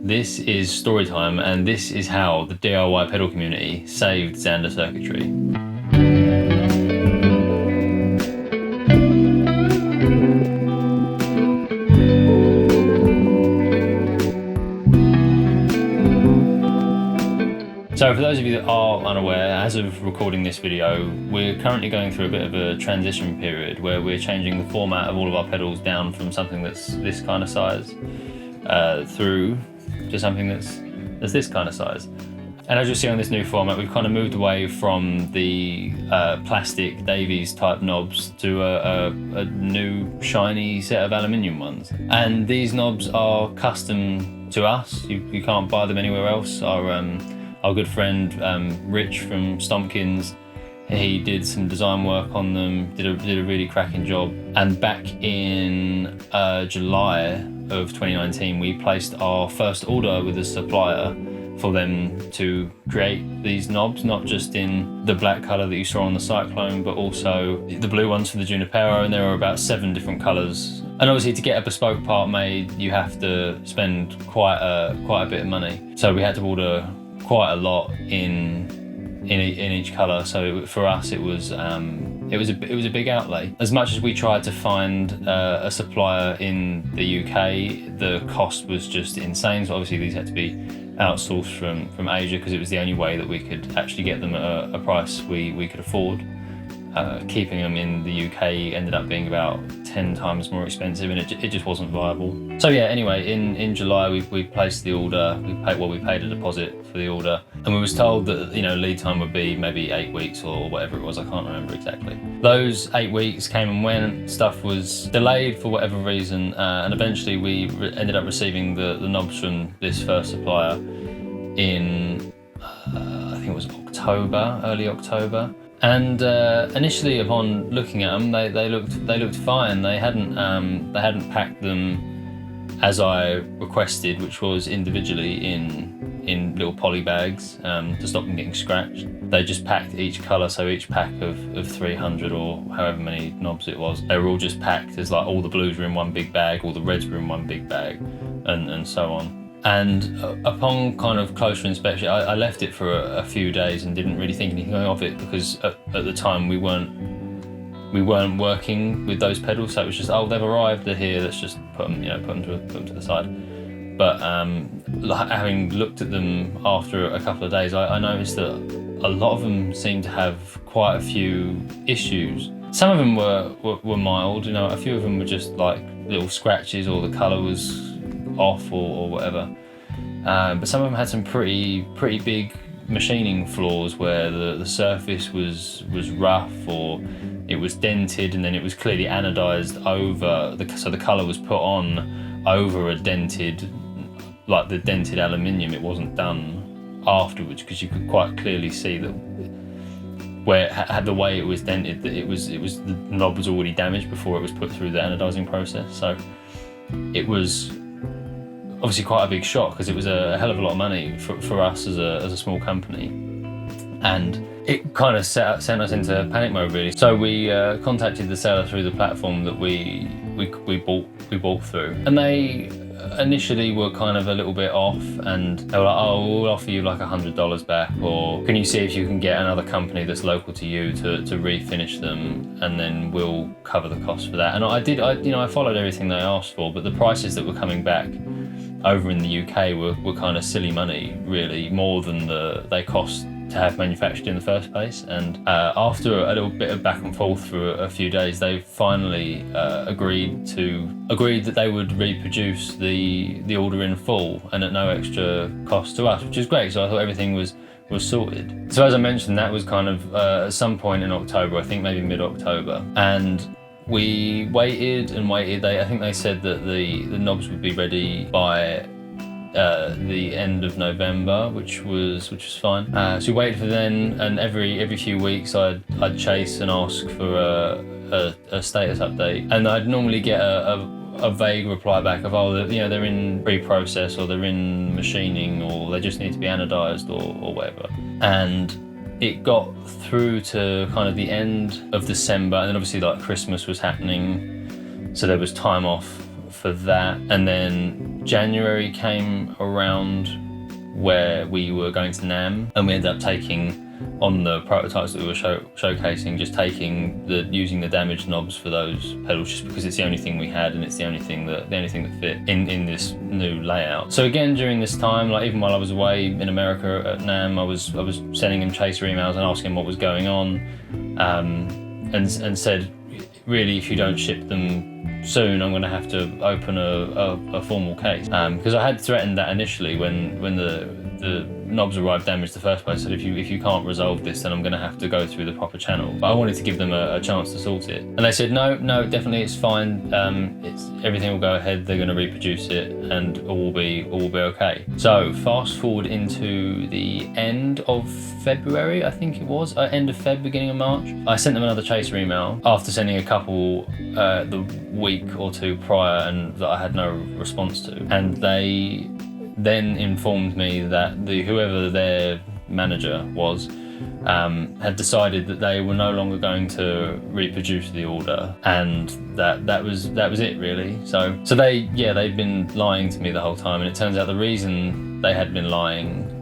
This is story time, and this is how the DIY pedal community saved Xander circuitry. So for those of you that are unaware, as of recording this video, we're currently going through a bit of a transition period where we're changing the format of all of our pedals down from something that's this kind of size through to something that's this kind of size. And as you'll see on this new format, we've kind of moved away from the plastic Davies type knobs to a new shiny set of aluminium ones. And these knobs are custom to us. You can't buy them anywhere else. Our good friend Rich from Stompkins, he did some design work on them, did a really cracking job. And back in July of 2019, we placed our first order with a supplier for them to create these knobs, not just in the black colour that you saw on the Cyclone, but also the blue ones for the Junipero, and there are about 7 different colours. And obviously to get a bespoke part made, you have to spend quite a bit of money. So we had to order quite a lot in each colour. So for us, it was a big outlay. As much as we tried to find a supplier in the UK, the cost was just insane. So obviously these had to be outsourced from Asia, because it was the only way that we could actually get them at a price we could afford. Keeping them in the UK ended up being about 10 times more expensive, and it just wasn't viable. So yeah, anyway, in July we placed the order. We paid a deposit for the order, and we was told that lead time would be maybe 8 weeks or whatever it was. I can't remember exactly. Those 8 weeks came and went. Stuff was delayed for whatever reason, and eventually we ended up receiving the knobs from this first supplier in I think it was early October. And initially, upon looking at them, they looked fine. They hadn't packed them as I requested, which was individually in little poly bags to stop them getting scratched. They just packed each colour, so each pack of 300 or however many knobs it was, they were all just packed as like all the blues were in one big bag, all the reds were in one big bag, and so on. And upon kind of closer inspection, I left it for a few days and didn't really think anything of it, because at the time we weren't working with those pedals, so it was just, oh, they've arrived, they're here, let's just put them to the side. But having looked at them after a couple of days, I noticed that a lot of them seemed to have quite a few issues. Some of them were mild, a few of them were just like little scratches, or the colour was off or whatever, but some of them had some pretty big machining flaws where the surface was rough, or it was dented, and then it was clearly anodized over so the color was put on over a dented, like the dented aluminium. It wasn't done afterwards, because you could quite clearly see that where had the way it was dented, that it was the knob was already damaged before it was put through the anodizing process. So it was obviously quite a big shock, because it was a hell of a lot of money for us as a small company, and it kind of sent us into panic mode, really. So we contacted the seller through the platform that we bought through, and they initially were kind of a little bit off, and they were like, oh, we'll offer you like $100 back, or can you see if you can get another company that's local to you to refinish them, and then we'll cover the cost for that. And I followed everything they asked for, but the prices that were coming back over in the UK were kind of silly money, really, more than they cost to have manufactured in the first place. And after a little bit of back and forth for a few days, they finally agreed that they would reproduce the order in full and at no extra cost to us, which is great. So I thought everything was sorted. So as I mentioned, that was kind of at some point in October, I think maybe mid-October, and we waited and waited. I think they said that the knobs would be ready by the end of November, which was fine. So we waited for then, and every few weeks I'd chase and ask for a status update, and I'd normally get a vague reply back of, oh, they're in pre-process, or they're in machining, or they just need to be anodized, or whatever. And it got through to kind of the end of December, and then obviously like Christmas was happening, so there was time off for that. And then January came around where we were going to NAMM, and we ended up taking on the prototypes that we were showcasing, just using the damaged knobs for those pedals, just because it's the only thing we had and it's the only thing that fit in this new layout. So again, during this time, like even while I was away in America at NAMM, I was sending him chaser emails and asking him what was going on, and said, really, if you don't ship them soon, I'm going to have to open a formal case, because I had threatened that initially when the knobs arrived damaged the first place. So if you can't resolve this, then I'm going to have to go through the proper channel. But I wanted to give them a chance to sort it, and they said no, definitely it's fine. Everything will go ahead. They're going to reproduce it, and all will be okay. So fast forward into the end of February, I think it was, end of Feb, beginning of March. I sent them another chaser email after sending a couple the week or two prior, and that I had no response to, and they then informed me that whoever their manager was had decided that they were no longer going to reproduce the order, and that was it really. So they'd been lying to me the whole time, and it turns out the reason they had been lying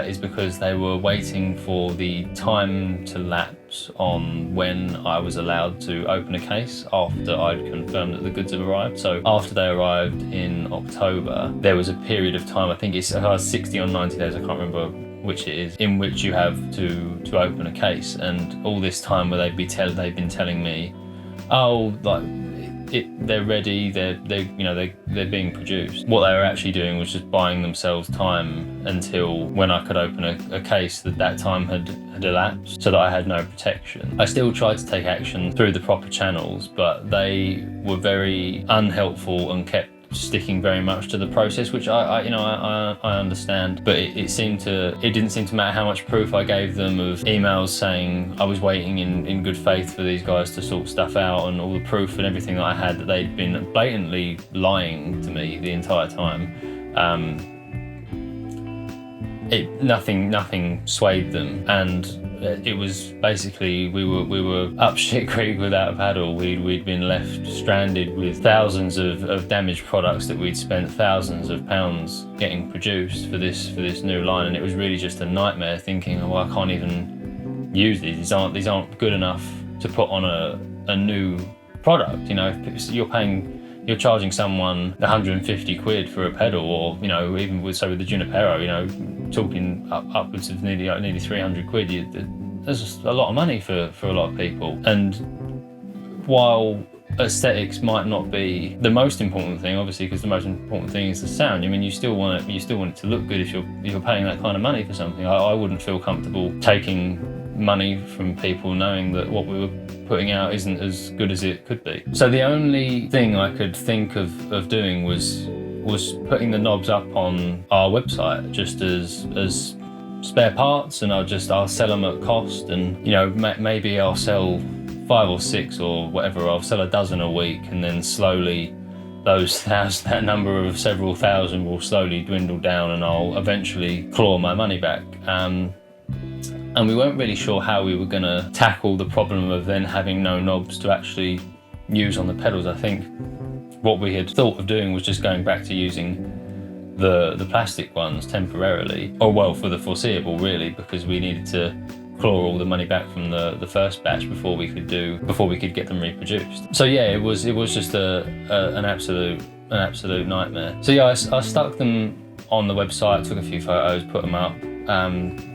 is because they were waiting for the time to lapse on when I was allowed to open a case after I'd confirmed that the goods have arrived. So after they arrived in October, there was a period of time, I think it's 60 or 90 days, I can't remember which it is, in which you have to open a case. And all this time where they've been telling me, oh, like, they're ready, they're being produced. What they were actually doing was just buying themselves time until when I could open a case that time had elapsed, so that I had no protection. I still tried to take action through the proper channels, but they were very unhelpful and kept sticking very much to the process, which I understand, but it didn't seem to matter how much proof I gave them of emails saying I was waiting in good faith for these guys to sort stuff out, and all the proof and everything that I had that they'd been blatantly lying to me the entire time. Nothing swayed them, and it was basically we were up shit creek without a paddle. We'd been left stranded with thousands of damaged products that we'd spent thousands of pounds getting produced for this new line, and it was really just a nightmare thinking, oh, I can't even use these. These aren't good enough to put on a new product. You know, if you're charging someone 150 quid for a pedal, or even with the Junipero, talking upwards of nearly 300 quid. There's just a lot of money for a lot of people. And while aesthetics might not be the most important thing, obviously, because the most important thing is the sound. I mean, you still want it to look good if you're paying that kind of money for something. I wouldn't feel comfortable taking money from people knowing that what we were putting out isn't as good as it could be. So the only thing I could think of doing was putting the knobs up on our website just as spare parts, and I'll sell them at cost, and maybe I'll sell 5 or 6 or whatever. I'll sell a dozen a week, and then slowly that number of several thousand will slowly dwindle down, and I'll eventually claw my money back. And we weren't really sure how we were going to tackle the problem of then having no knobs to actually use on the pedals. I think what we had thought of doing was just going back to using the plastic ones temporarily, or well, for the foreseeable really, because we needed to claw all the money back from the first batch before we could get them reproduced. So yeah, it was just an absolute nightmare. So yeah, I stuck them on the website, took a few photos, put them up,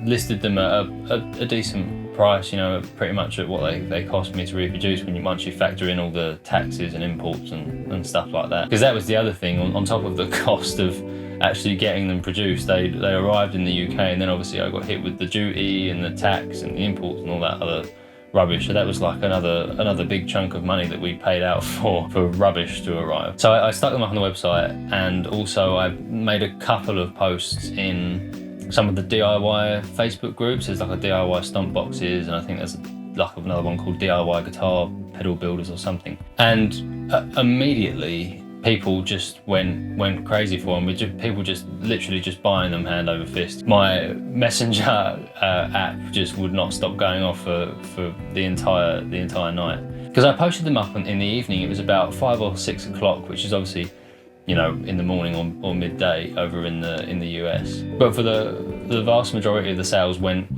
listed them at a decent price, pretty much at what they cost me to reproduce once you factor in all the taxes and imports and stuff like that. Because that was the other thing, on top of the cost of actually getting them produced, they arrived in the UK, and then obviously I got hit with the duty and the tax and the imports and all that other rubbish. So that was like another big chunk of money that we paid out for rubbish to arrive. So I stuck them up on the website, and also I made a couple of posts in some of the DIY Facebook groups. There's like a DIY stomp boxes, and I think there's like another one called DIY guitar pedal builders or something. And immediately people just went crazy for them. People just literally just buying them hand over fist. My messenger app just would not stop going off for the entire night. Because I posted them up in the evening. It was about 5 or 6 o'clock, which is obviously you know, in the morning or midday over in the US. But for the vast majority of the sales went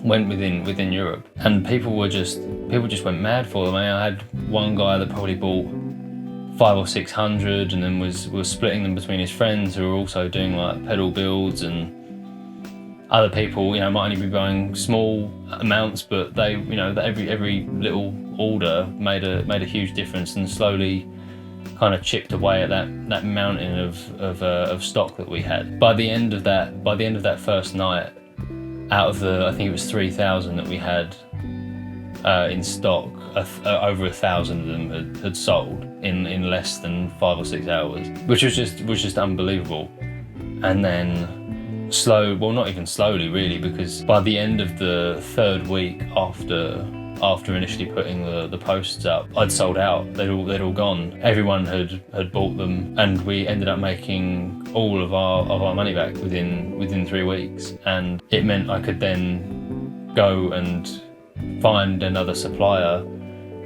within Europe, and people just went mad for them. I had one guy that probably bought 500 or 600, and then was splitting them between his friends who were also doing like pedal builds, and other people, you know, might only be buying small amounts, but they, you know, every little order made a huge difference, and slowly kind of chipped away at that mountain of stock that we had. By the end of that first night, out of the, I think it was 3,000 that we had in stock, over 1,000 of them had sold in less than 5 or 6 hours, which was just unbelievable. And then not even slowly really, because by the end of the third week after initially putting the posts up, I'd sold out. They'd all gone. Everyone had bought them, and we ended up making all of our money back within 3 weeks. And it meant I could then go and find another supplier,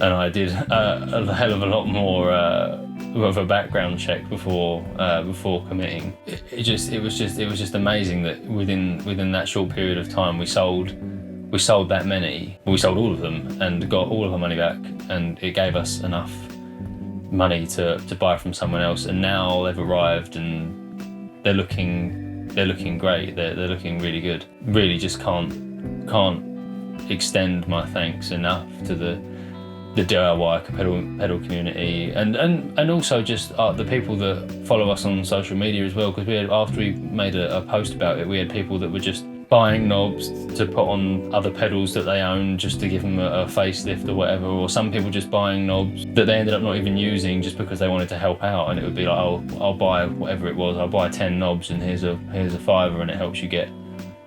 and I did a hell of a lot more of a background check before committing. It was just amazing that within that short period of time we sold that many. We sold all of them and got all of our money back, and it gave us enough money to buy from someone else. And now they've arrived and they're looking great. They're looking really good. Really just can't extend my thanks enough to the DIY pedal community, and also just the people that follow us on social media as well, because after we made a post about it, we had people that were just buying knobs to put on other pedals that they own just to give them a facelift or whatever, or some people just buying knobs that they ended up not even using just because they wanted to help out. And it would be like, oh, I'll buy whatever it was, I'll buy 10 knobs and here's a £5, and it helps you get,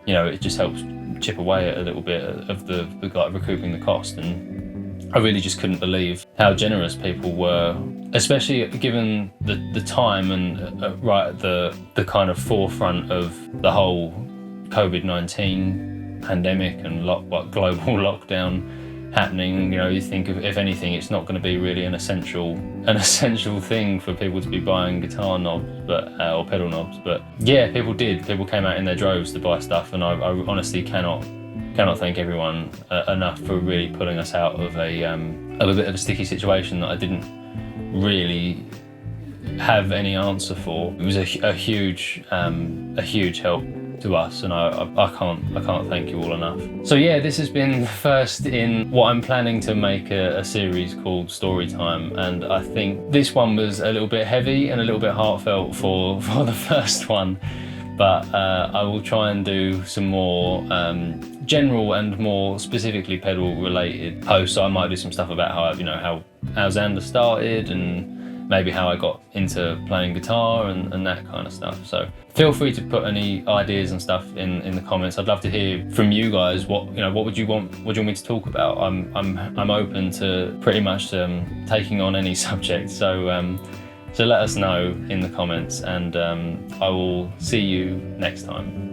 you know, it just helps chip away at a little bit of the like recouping the cost. And I really just couldn't believe how generous people were, especially given the time and right at the kind of forefront of the whole COVID-19 pandemic and global lockdown happening. You know, you think if anything, it's not going to be really an essential thing for people to be buying guitar knobs, or pedal knobs. But yeah, people came out in their droves to buy stuff, and I honestly cannot thank everyone enough for really pulling us out of a bit of a sticky situation that I didn't really have any answer for. It was a huge help to us, and I can't thank you all enough. So yeah, this has been the first in what I'm planning to make a series called Storytime, and I think this one was a little bit heavy and a little bit heartfelt for the first one, but I will try and do some more general and more specifically pedal related posts. So I might do some stuff about how Xander started, and maybe how I got into playing guitar and that kind of stuff. So feel free to put any ideas and stuff in the comments. I'd love to hear from you guys. What would you want me to talk about? I'm open to pretty much taking on any subject. So let us know in the comments, and I will see you next time.